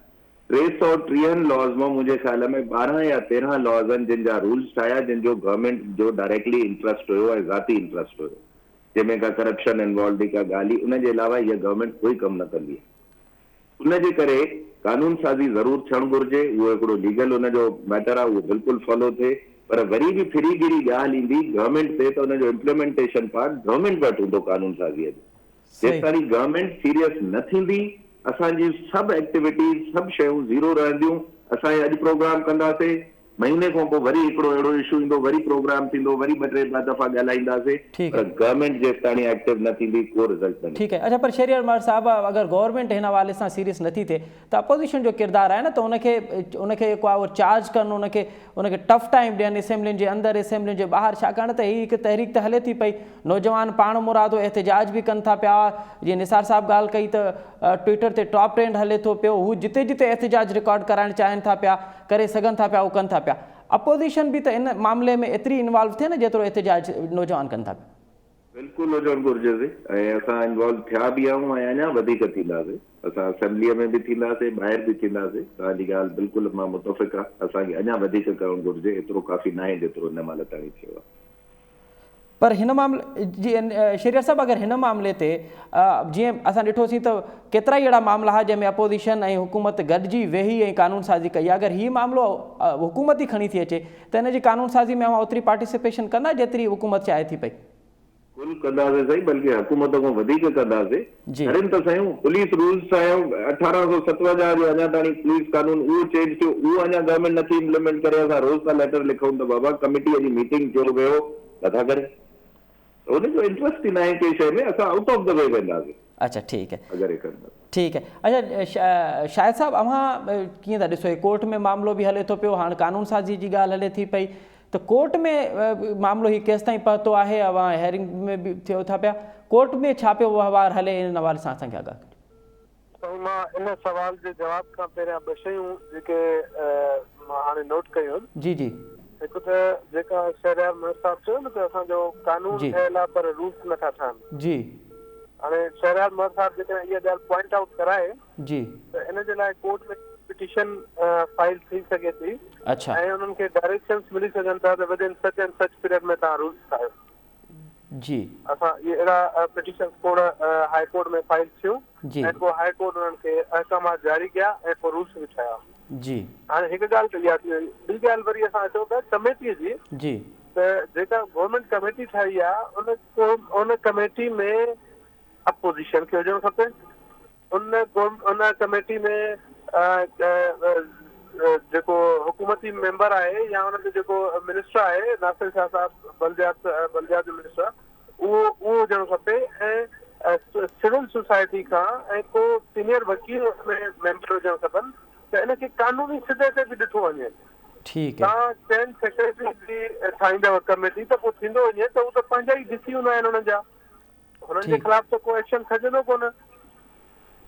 330 लॉज में मुंहिंजे ख़्याल में 12 या 13 लॉज आहिनि जिन जा रूल्स ठाहिया, जिन जो गवर्नमेंट जो डायरेक्टली इंटरेस्ट हुयो ऐं ज़ाती इंटरेस्ट हुयो, जंहिंमें का करप्शन इन्वॉल्व का ॻाल्हि। उनजे अलावा इहा गवर्नमेंट कोई कमु न कंदी आहे। उनजे करे कानून साज़ी ज़रूर थियणु घुरिजे, उहो हिकिड़ो लीगल उनजो मैटर आहे, उहो बिल्कुलु फॉलो थिए, पर वरी बि फिरीगिरी ॻाल्हि ईंदी गवर्नमेंट ते त उनजो इम्प्लीमेंटेशन पार्ट गवर्नमेंट वटि हूंदो कानून साज़ीअ जो। जेसि ताईं गवर्नमेंट सीरियस न थींदी, असांजी सभु एक्टिविटीज़ सभु शयूं ज़ीरो रहंदियूं। असां अॼु प्रोग्राम कंदासीं, महीने खां पोइ वरी हिकिड़ो अहिड़ो इशू ईंदो, वरी प्रोग्राम थींदो, वरी 2-3 दफ़ा ॻाल्हाईंदासीं, पर गवर्नमेंट जेसि ताईं एक्टिव न थींदी को रिज़ल्ट न। ठीकु है। अच्छा, पर शहरियार मार साहब अगरि गवर्नमेंट हिन हवाले सां सीरियस नथी थिए त अपोजिशन जो किरदारु आहे न, त उनखे जेको आहे उहो चार्ज कनि, उनखे टफ टाइम ॾियनि असेंबलियुनि जे अंदरि असेंबलियुनि जे ॿाहिरि, छाकाणि त हीअ हिकु तहरीक त हले थी पई, नौजवान पाण मुरादो एहतिजाज बि कनि था पिया। जीअं निसार साहिबु ॻाल्हि कई त ट्विटर ते टॉप ट्रेंड हले थो पियो, हू जिते जिते एहतिजाज रिकॉर्ड कराइणु चाहिनि था पिया, करे सघनि था पिया, उहो कनि था पिया। अपोजिशन बि त इन मामले में एतिरी इन्वॉल्व थिए न जेतिरो एहतिजाज नौजवान कनि था पिया। बिल्कुलु हुजणु घुरिजे, ऐं असां इन्वॉल्व थिया बि आहियूं ऐं अञा वधीक थींदासीं। असां असेंबलीअ में बि थींदासीं, ॿाहिरि बि थींदासीं। तव्हांजी ॻाल्हि बिल्कुलु मां मुतफ़िक़ आहे, असांखे अञा वधीक करणु घुरिजे, एतिरो काफ़ी न आहे जेतिरो हिन महिल ताईं थियो आहे। पर हिन मामले जी शहरियार साहिबु, अगरि हिन मामले ते जीअं असां ॾिठोसीं त केतिरा ई अहिड़ा मामला हुआ जंहिंमें अपोजिशन ऐं हुकूमत गॾिजी वेही ऐं कानून साज़ी कई। अगरि हीउ मामिलो हुकूमत ई खणी थी अचे त हिन जी कानून साज़ी में ओतिरी पार्टिसिपेशन कंदा जेतिरी हुकूमत चाहे थी पई? बिल्कुलु कंदासीं सही, बल्कि हुकूमत खां वधीक कंदासीं। करनि त सयूं, पुलिस रूल्स ठाहियूं 1857 जो अञा ताईं पुलिस कानून उहो चेंज थियो, उहो अञा गवर्नमेंट नथी इम्प्लीमेंट करे। असां रोज़ था लेटर लिखूं त बाबा कमिटीअ जी मीटिंग जो वियो नथा करे, उनजो इंटरेस्ट ई न आहे कंहिं शइ में, असां आउट ऑफ द वे वेंदासीं। अच्छा, ठीकु है, अगरि कंदा ठीकु है। अच्छा शाहिद साहिबु, अव्हां कीअं था ॾिसो, कोर्ट में मामिलो बि हले थो पियो, हाणे कानून साज़ी जी ॻाल्हि हले थी पई, त कोर्ट में मामिलो हीउ केसि ताईं पहुतो आहे? अव्हां हेयरिंग में बि थियो था पिया, कोर्ट में छा पियो वहिंवार हले, इन हवाले सां असांखे आगाह कयो। मां इन सवाल जे जवाब खां पहिरियां ॿ शयूं जेके मां हाणे नोट कयूं। जी जी। हिकु त जेका शहरियार साहिबु चयो न त असांजो कानून ठहियल आहे पर रूल्स नथा ठहनि। जी। हाणे शहरयार मर साहब जेकॾहिं इहा ॻाल्हि पॉइंट आउट कराए जी त इन जे लाइ कोर्ट में पिटीशन फाइल थी सघे थी अच्छा ऐं उन्हनि खे डायरेक्शंस मिली सघनि था त with in such and such period में तव्हां रूल्स ठाहियो। जी असां इहे अहिड़ा पिटीशन कोड हाई कोर्ट में फाइल थियूं जी ऐं पोइ हाई कोर्ट उन्हनि खे अहकामात जारी कया ऐं पोइ रूल्स बि ठाहिया। जी हाणे हिकु ॻाल्हि त इहा थी वई, ॿी ॻाल्हि वरी असां अचूं था कमेटीअ जी जी त जेका गवर्नमेंट कमेटी ठाही आहे उन कमेटी में अपोजिशन खे हुजणु खपे। उन कमेटी में जेको हुकूमती मेंबर आहे या हुन जो जेको मिनिस्टर आहे नासिर शाह साहब बल्दियात जो मिनिस्टर उहो हुजणु खपे ऐं सिविल सोसाइटी खां ऐं को सीनियर वकील में मेंबर हुजणु खपनि त इनखे कानूनी सिधे ते बि ॾिठो वञे। ठीक है तव्हां चैन सेक्रेटरी बि ठाहींदव कमेटी त पोइ थींदो वञे त उहो त पंहिंजा ई डीसी हूंदा आहिनि हुननि जा, हुननि जे खिलाफ़ त को एक्शन खजंदो कोन।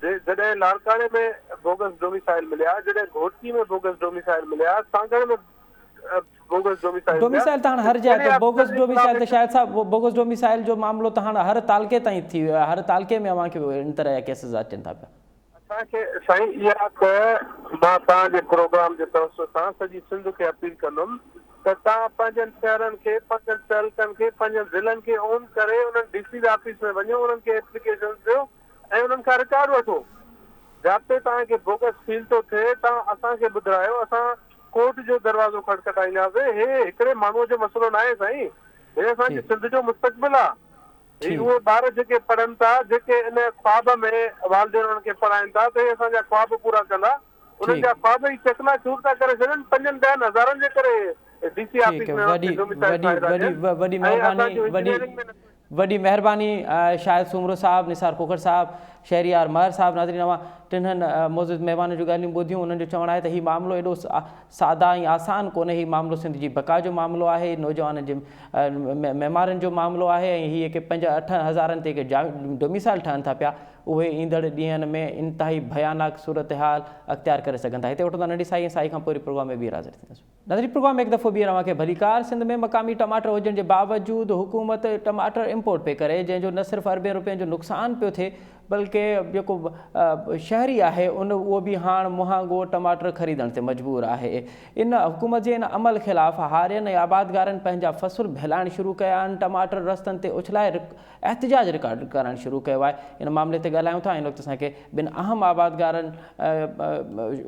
जॾहिं लाड़काणे में बोगस डोमिसाइल मिलिया, जॾहिं घोटकी में बोगस डोमिसाइल मिलिया, सांगड़ में बोगस डोमिसाइल त हाणे हर जाइ ते बोगस डोमिसाइल त शायद साहब बोगस डोमिसाइल जो मामलो त हाणे हर तालके ताईं थी वियो आहे, हर तालके में अवां खे इन तरह जा केसेस अचनि था पिया। असांखे साईं इहा त मां तव्हांजे प्रोग्राम जे तवसु सां सॼी सिंध खे अपील कंदुमि त तव्हां पंहिंजनि शहरनि खे, पंहिंजनि तहलकनि खे, पंहिंजनि ज़िलनि खे ऑन करे उन्हनि डीसी ऑफिस में वञो, उन्हनि खे एप्लीकेशन ॾियो ऐं उन्हनि खां रिकॉर्ड वठो। जाते तव्हांखे बोगस फील थो थिए तव्हां असांखे ॿुधायो, असां कोर्ट जो दरवाज़ो खटखटाईंदासीं। हे हिकिड़े माण्हूअ जो मसइलो न आहे साईं, हे असांजे सिंध जो मुस्तक़बिल आहे। उहे ॿार जेके पढ़नि था, जेके इन ख्वाब में वालदेन उन्हनि खे पढ़ाइनि था त हे असांजा ख्वाब पूरा कंदा, उन्हनि जा ख्वाब ई चकनाचूर था करे छॾनि 5-10 हज़ारनि जे करे डीसी ऑफिस में। वॾी महिरबानी शाहिद सूमरो साहब, निसार खोखर साहब, शहरियार महर साहब। नाज़रीन अवां टिन्हनि मौजूद महिमान जूं ॻाल्हियूं ॿुधियूं। उन्हनि जो चवणु आहे त हीउ मामिलो एॾो सादा ऐं आसान कोन्हे, हीउ मामिलो सिंध जी बका जो मामिलो आहे, नौजवाननि जे महिमारनि जो मामिलो आहे ऐं हीअ के 5-8 हज़ारनि ते डोमिसाइल ठहनि था पिया, उहे ईंदड़ ॾींहंनि में इंतिहाई भयानक सूरत हाल अख़्तियार करे सघनि था। हिते वठंदा नंढी साई, साई खां पोइ प्रोग्राम में ॿीहर हाज़िर थींदासीं। नाज़रीन प्रोग्राम में हिकु दफ़ो ॿीहर अव्हांखे भलीकार। सिंध में मक़ामी टमाटर हुजण जे बावजूदि हुकूमत टमाटर इम्पोर्ट पई करे, जंहिंजो न सिर्फ़ु अरबें रुपयनि जो नुक़सानु पियो थिए बल्कि जेको शहरी आहे उहो बि हाणे महांगो टमाटर ख़रीदण ते मजबूर आहे। इन हुकूमत जे इन अमल ख़िलाफ़ हारियुनि ऐं आबादगारनि पंहिंजा फ़सुल फैलाइण शुरू कया आहिनि, टमाटर रस्तनि ते उछलाए एहतिजाज रिकॉर्ड करणु शुरू कयो आहे। इन मामले ते ॻाल्हायूं था। इन वक़्तु असांखे ॿिनि अहम आबादगारनि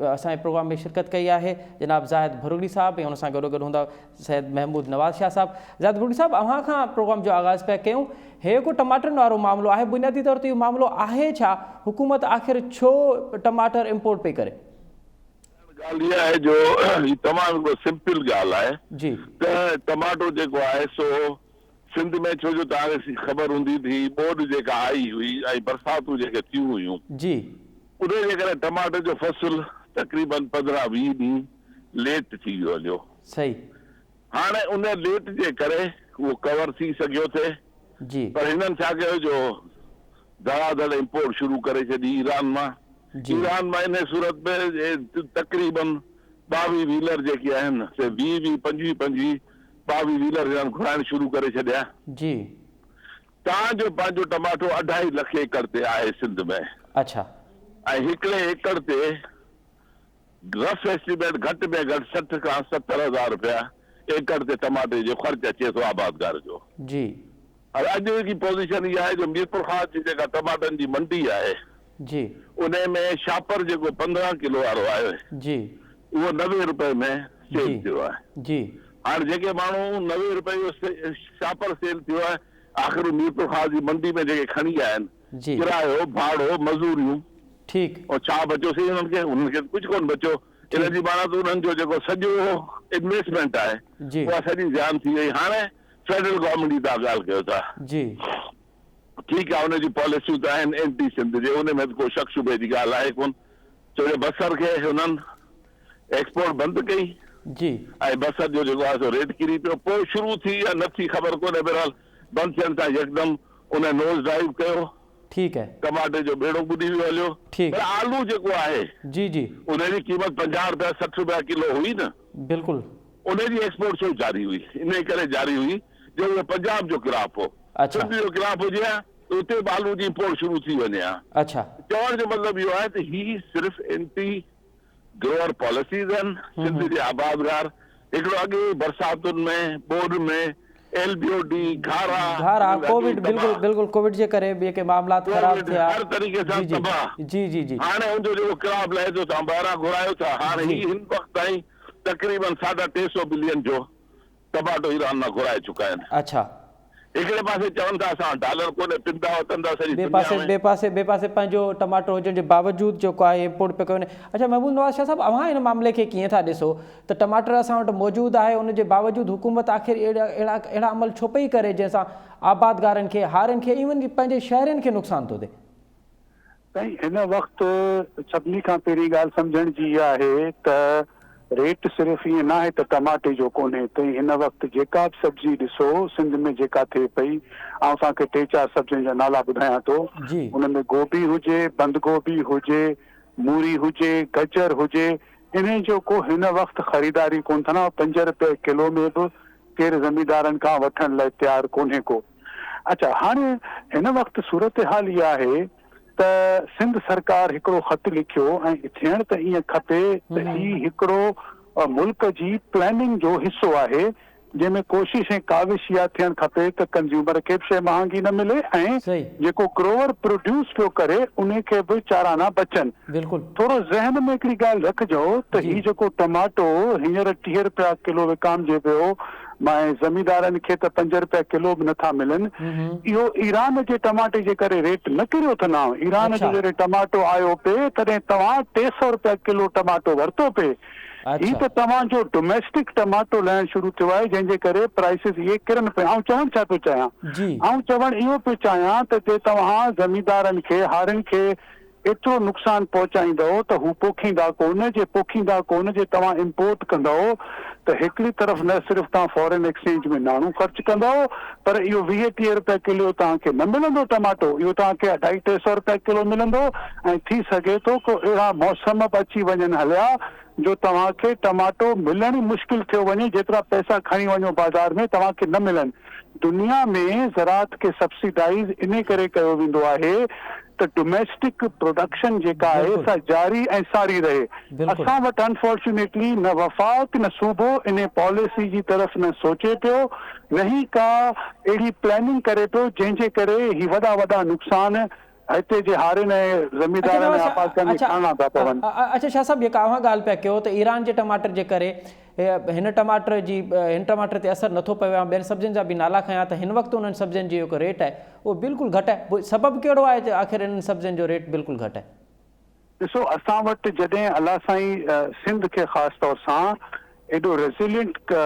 असांजे प्रोग्राम में शिरकत कई आहे, जनाब ज़ाहिद भरूड़ी साहब ऐं हुन सां गॾोगॾु हूंदा सैयद महमूद नवाज़ शाह साहब। ज़ाहिद भरूड़ी साहब, अव्हां खां प्रोग्राम जो आगाज़ पिया कयूं। हे को टमाटरनि वारो मामिलो आहे, बुनियादी तौर ते इहो मामिलो आहे छा? हुकूमत आख़िर छो टमाटर इम्पोर्ट पई करे? ॻाल्हि इहा आहे जो तमामु सिंपल ॻाल्हि आहे जी त टमाटो जेको आहे सो सिंध में, छो जो तव्हांखे ख़बर हूंदी थी ॿोॾि जेका आई हुई ऐं बरसातूं जेके थियूं हुयूं जी, उन जे करे टमाटर जो फ़सुलु तक़रीबन 15-20 ॾींहं लेट थी वियो हलियो। सही। हाणे उन लेट जे करे उहो कवर थी सघियो थिए जी, पर हिननि छा कयो जो धड़ाधड़ इम्पोर्ट शुरू करे छॾी ईरान मां। ईरान मां इन सूरत में तक़रीबन 22 व्हीलर जेके आहिनि से 20-20, 25-25, 22 व्हीलर हिननि घुराइण शुरू करे छॾिया। जी, तव्हांजो पंहिंजो टमाटो 2.5 लख एकड़ ते आहे सिंध में। अच्छा। ऐं हिकिड़े एकड़ ते रफ एस्टिमेट घटि में घटि 60 खां 70 हज़ार रुपया एकड़ ते टमाटे जो ख़र्चु अचे थो आबादगार जो। जी, अॼु जी पोज़ीशन इहा आहे जो मीरपुर ख़ास जी जेका टमाटनि जी मंडी आहे जी, उन में शापर जेको 15 किलो वारो आहे जी, उहो 90 रुपए में सेल थियो आहे। जी, हाणे जेके माण्हू 90 रुपए जो शापर सेल थियो आहे, आख़िर मीरपुर ख़ास जी मंडी में जेके खणी आया आहिनि जी, किरायो, भाड़ो, मज़ूरियूं, ठीक, और छा बचो सी उन्हनि खे कुझु कोन बचो। इन जी माना त उन्हनि जो जेको सॼो इन्वेस्टमेंट आहे जी, उहा सॼी ध्यानु थी वई। हाणे फेडरल गवर्नमेंट जी तव्हां ॻाल्हि कयो था, जी, ठीकु आहे, हुनजी पॉलिसियूं त आहिनि एंटी सिंध जे, उन में को शक शुबे जी ॻाल्हि आहे कोन। छो जो बसर खे हुननि एक्सपोर्ट बंदि कई जी, ऐं बसर जो जेको आहे सो रेट किरी पियो, पोइ शुरू थी या न थी ख़बर कोन्हे, बहरहाल बंदि थियनि था यकदम उन नोज़ ड्राइव कयो, ठीक है, टमाटे जो बेड़ो ॿुॾी वियो हलियो। ठीक, पर आलू जेको आहे जी, जी, उनजी क़ीमत 50 रुपया 60 रुपया किलो हुई न, बिल्कुलु, उनजी एक्सपोर्ट छो जारी हुई? इन करे जारी हुई जो उहो पंजाब जो क्रॉप हो। अच्छा, सिंध जो क्रॉप हुजे हा उते बालू जी इंपोर्ट शुरू थी वञे हा। अच्छा चवण जो मतिलबु इहो आहे त ही सिर्फ़ एंटी ग्रोअर पॉलिसीज़ आहिनि सिंध जे आबादगार। हिकिड़ो अॻे बरसातुनि में बोर्ड में LBOD घारा कोविड बिल्कुल बिल्कुल कोविड जे करे बि के मामला खराब थिया हर तरीक़े सां जी तबाह। जी जी जी हाणे हुनजो जेको किराब लहे थो तव्हां ॿाहिरां घुरायो था हाणे जी। ही हिन वक़्त ताईं तक़रीबन 350 बिलियन जो टमाटो ईरान मां घुराए चुका आहिनि। अच्छा हिकिड़े पासे चवनि था असां डॉलर कोन्हे पिंदा वतंदा सॼी बे दुनिया में। पासे पंहिंजो टमाटो हुजण जे बावजूदि जेको आहे इम्पोर्ट पियो कयो। अच्छा महबूब नवाज़ शाह साहब अव्हां हिन मामले खे कीअं था ॾिसो त टमाटर असां वटि मौजूदु आहे उन जे बावजूदि हुकूमत आख़िर अहिड़ा अमल छो पई करे जंहिंसां आबादगारनि खे हारनि खे इवन पंहिंजे शहरनि खे नुक़सानु थो थिए? साईं हिन वक़्तु सभिनी खां पहिरीं ॻाल्हि सम्झण जी इहा आहे त रेट सिर्फ़ु ईअं न आहे त टमाटे जो कोन्हे त हिन वक़्तु जेका बि सब्जी ॾिसो सिंध में जेका थिए पई ऐं असांखे 3-4 सब्जियुनि जा नाला ॿुधायां थो। हुन में गोभी हुजे बंद गोभी हुजे मूरी हुजे गजर हुजे इन जो को हिन वक़्तु ख़रीदारी कोन था। 5 रुपए किलो में बि केरु ज़मींदारनि खां वठण लाइ तयारु कोन्हे को। अच्छा हाणे हिन वक़्तु सूरत हाल इहा आहे त सिंध सरकार हिकिड़ो ख़त लिखियो ऐं थियण त ईअं खपे त ही हिकिड़ो मुल्क जी प्लानिंग जो हिसो आहे जंहिंमें कोशिश ऐं काविश इहा थियणु खपे त कंज्यूमर खे बि शइ महांगी न मिले ऐं जेको ग्रोवर प्रोड्यूस पियो करे उन खे बि चाराना बचनि। बिल्कुल थोरो ज़हन में हिकिड़ी ॻाल्हि रखिजो त ही जेको टमाटो हींअर 30 रुपया किलो विकामजे पियो मां ज़मींदारनि खे त 5 रुपया किलो बि नथा मिलनि। इहो ईरान जे टमाटे जे करे रेट न किरियो अथव। ईरान जो जॾहिं टमाटो आयो पे तॾहिं तव्हां 300 रुपया किलो टमाटो वरितो पे। ही त तव्हांजो डोमेस्टिक टमाटो लहणु शुरू थियो आहे जंहिंजे करे प्राइसिस इहे किरनि पिया। ऐं चवणु छा पियो चाहियां ऐं चवणु इहो पियो चाहियां त जे तव्हां ज़मींदारनि खे हारनि खे एतिरो नुक़सानु पहुचाईंदव त हू पोखींदा कोन जे तव्हां इम्पोर्ट कंदव त हिकिड़ी तरफ़ न सिर्फ़ु तव्हां फॉरेन एक्सचेंज में नाणो ख़र्च कंदव पर इहो 20-30 रुपया किलो तव्हांखे न मिलंदो टमाटो। इहो तव्हांखे 250-300 रुपया किलो मिलंदो ऐं थी सघे थो को अहिड़ा मौसम बि अची वञनि हलिया जो तव्हांखे टमाटो मिलणु मुश्किल थियो वञे जेतिरा पैसा खणी वञो बाज़ार में तव्हांखे न मिलनि। दुनिया में ज़राअत खे सब्सिडाइज़ इन करे कयो वेंदो आहे त डोमेस्टिक प्रोडक्शन जेका आहे सा जारी ऐं सारी रहे। असां वटि अनफॉर्चुनेटली न वफ़ाक़ न सूबो इन पॉलिसी जी तरफ़ न सोचे पियो न ही का अहिड़ी प्लानिंग करे पियो जंहिंजे करे ही वॾा नुक़सान हिते जे हारनि ऐं ज़मींदारनि ऐं आपातकालीन में खणणा था पवनि। अच्छा शाह साहब जेका अव्हां ॻाल्हि पिया कयो त ईरान जे टमाटर जे करे हिन टमाटर ते असरु नथो पियो आहे। ॿियनि सब्जियुनि जा बि नाला खयां त हिन वक़्तु उन्हनि सब्जियुनि जो जेको रेट आहे उहो बिल्कुलु घटि आहे। सबबु कहिड़ो आहे त आख़िर हिननि सब्जियुनि जो रेट बिल्कुलु घटि आहे? ॾिसो असां वटि जॾहिं अलाह साईं सिंध खे ख़ासि तौर सां एॾो रेज़िलियंट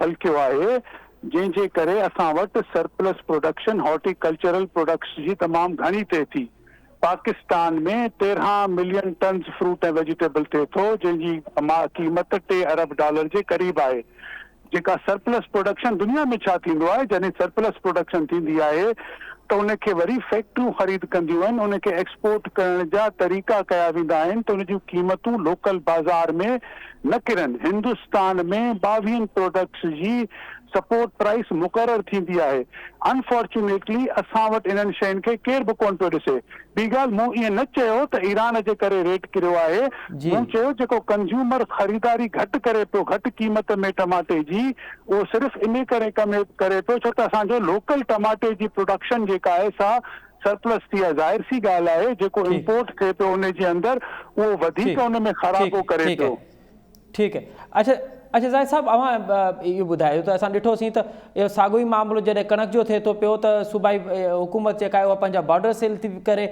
हल्कियो आहे जंहिंजे करे असां वटि सरप्लस प्रोडक्शन हॉर्टिकल्चरल प्रोडक्ट्स जी तमामु घणी थिए थी। पाकिस्तान में 13 मिलियन टन्स फ्रूट ऐं वेजिटेबल थिए थो जंहिंजी क़ीमत $3 अरब जे क़रीब आहे। जेका सरप्लस प्रोडक्शन दुनिया में छा थींदो आहे जॾहिं सरप्लस प्रोडक्शन थींदी आहे त उनखे वरी फैक्ट्रियूं ख़रीद कंदियूं आहिनि उनखे एक्सपोर्ट करण जा तरीक़ा कया वेंदा आहिनि त उन जूं क़ीमतूं लोकल बाज़ार में न किरनि। हिंदुस्तान में 22 प्रोडक्ट्स जी सपोर्ट प्राइस मुक़ररु थींदी आहे। अनफॉर्चुनेटली असां वटि इन्हनि शयुनि खे केरु बि कोन पियो ॾिसे। ॿी ॻाल्हि मूं ईअं न चयो त ईरान जे करे रेट किरियो आहे। मूं चयो जेको कंज्यूमर ख़रीदारी घटि करे पियो घटि क़ीमत में टमाटे जी उहो सिर्फ़ु इन करे करे पियो छो त असांजो लोकल टमाटे जी प्रोडक्शन जेका आहे सा सरप्लस थी आहे। ज़ाहिर सी ॻाल्हि आहे जेको इम्पोर्ट थिए पियो उन जे अंदरि उहो वधीक उन में ख़राबो करे पियो। ठीकु आहे। अच्छा ज़ाहिर साहब अव्हां इहो ॿुधायो त असां ॾिठोसीं त इहो साॻियो ई मामिलो जॾहिं कणक जो थिए थो पियो त सूबाई हुकूमत जेका आहे उहा पंहिंजा बॉर्डर सील थी करे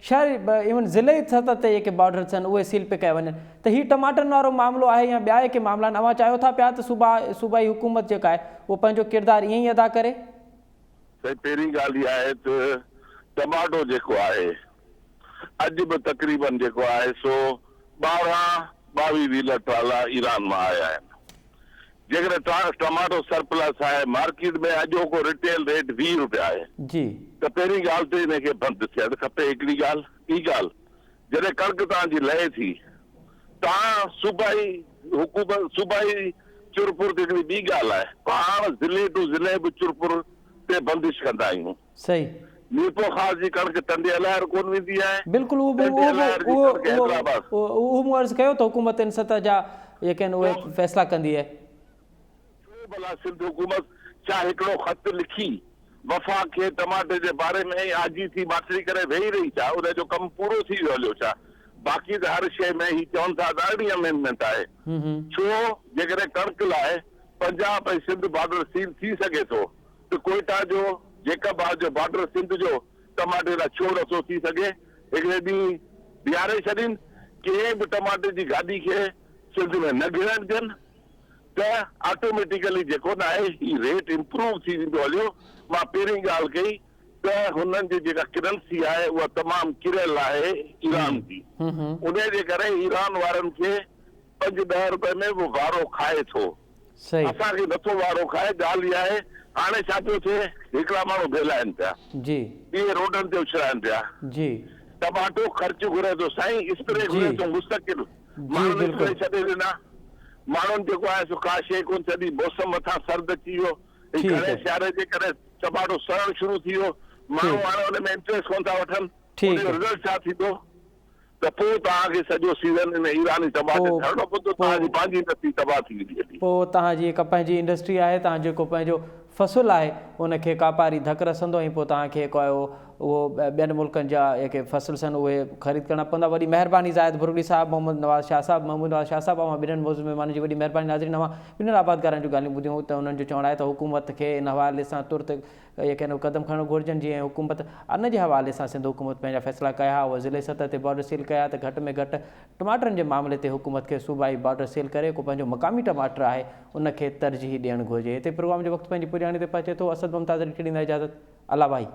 शहर इवन ज़िले सतह ते जेके बॉर्डर्स आहिनि उहे सील पे कया वञनि त हीउ टमाटनि वारो मामिलो आहे या ॿिया जेके मामला आहिनि अव्हां चाहियो था पिया त सूबाई हुकूमत जेका आहे उहो पंहिंजो किरदारु ईअं ई अदा करे? पहिरीं ॻाल्हि इहा आहे त टमाटो जेको आहे अॼु बि तक़रीबन जेको आहे सो 12-22 व्हीलर ट्राला ईरान मां आया आहिनि। जेकॾहिं टमाटो सरप्लस आहे मार्केट में अॼो को रिटेल रेट 20 रुपया आहे त पहिरीं ॻाल्हि त हिनखे बंदि थियणु खपे। हिकिड़ी ॻाल्हि ॿी ॻाल्हि जॾहिं कणक तव्हांजी लहे थी तव्हां सूबाई हुकूमत सूबाई चुरपुर ते हिकिड़ी ॿी ॻाल्हि आहे पाण ज़िले टू ज़िले बि चुरपुर ते बंदिश कंदा आहियूं। सही मीरपुर ख़ास जी कणिक टंडे लहर कोन वेंदी आहे। बिल्कुलु टंडे लहर जी कणिक हैदराबाद उहो मूं अर्ज़ु कयो त हुकूमत इन सतह जा जेके आहिनि उहे फ़ैसिला कंदी आहे। छो भला सिंध हुकूमत छा हिकिड़ो ख़त लिखी वफ़ाक़ खे टमाटे जे बारे में आजी थी बाटरी करे वेही रही छा? उनजो कमु पूरो थी वियो हलियो छा? बाक़ी त हर शइ में ही चवनि था त अरिड़हीं अमेंडमेंट आहे। छो जेकॾहिं कणिक लाइ पंजाब ऐं सिंध बॉर्डर सील थी सघे थो त कोयटा जो जेकबाद जो बॉर्डर सिंध जो टमाटे लाइ छो नथो थी सघे? हिकिड़े ॾींहुं बीहारे छॾीनि कंहिं बि टमाटे जी गाॾी खे सिंध में न गिरणु ॾियनि त ऑटोमेटिकली जेको न आहे ही रेट इम्प्रूव थी वेंदो हलियो। मां पहिरीं ॻाल्हि कई त हुननि जी जेका करेंसी आहे उहा तमामु किरियल आहे ईरान जी। उन जे करे ईरान वारनि खे 5-10 रुपए में बि वारो खाए थो। सही असांखे नथो वारो खाए। ॻाल्हि इहा आहे हाणे छा पियो थिए हिकिड़ा माण्हू भेलाइनि पिया जी इहे रोडनि ते उछलाइनि पिया जी टमाटो ख़र्च घुरे थो साईं स्प्रे घुरे थो मुस्तकिल माण्हुनि स्प्रे छॾे ॾिना माण्हुनि जेको आहे सो का शइ कोन छॾी मौसम मथां सर्द अची वियो घणे सियारे जे करे टमाटो सड़णु शुरू थी वियो माण्हू हाणे हुन में इंट्रेस्ट कोन था वठनि रिज़ल्ट छा थींदो त पोइ तव्हांखे सॼो सीज़न इन ईरानी टमाटे झरणो पवंदो तव्हांजी पंहिंजी नथी तबाह थी वेंदी हली। पोइ तव्हांजी कपह जी इंडस्ट्री आहे तव्हां जेको पंहिंजो फ़सुलु आहे उनखे कापारी धकु रसंदो ऐं पोइ तव्हांखे को उहो ॿियनि मुल्कनि जा जेके फ़सुल आहिनि उहे ख़रीद करणा पवंदा। वॾी महिरबानी ज़ाहिद बुरुड़ी साहिबु मोहम्मद नवाज़ शाह साहिबु महमूद नवाज़ शाह साहिबु ऐं ॿिन्हिनि मौज़ूद महिमाननि जी वॾी महिरबानी। नाज़रीन अवां ॿिन्हिनि आबादकारनि जूं ॻाल्हियूं ॿुधियूं त उन्हनि जो चवणु आहे त हुकूमत खे इन हवाले सां तुर्त जेके आहिनि क़दम खणणु घुरिजनि। जीअं हुकूमत अन जे हवाले सां सिंध हुकूमत पंहिंजा फ़ैसिला कया उहा ज़िले सतह ते बॉर्डर सील कया त घटि में घटि टमाटरनि जे मामले ते हुकूमत खे सूबाई बॉर्डर सील करे को पंहिंजो मक़ामी टमाटर आहे उनखे तरजीह ॾियणु घुरिजे। हिते प्रोग्राम जो वक़्तु पंहिंजी पुॼाणी ते पहुचे थो। असद मुमताज़ खे ॾींदा इजाज़त। अला भाई।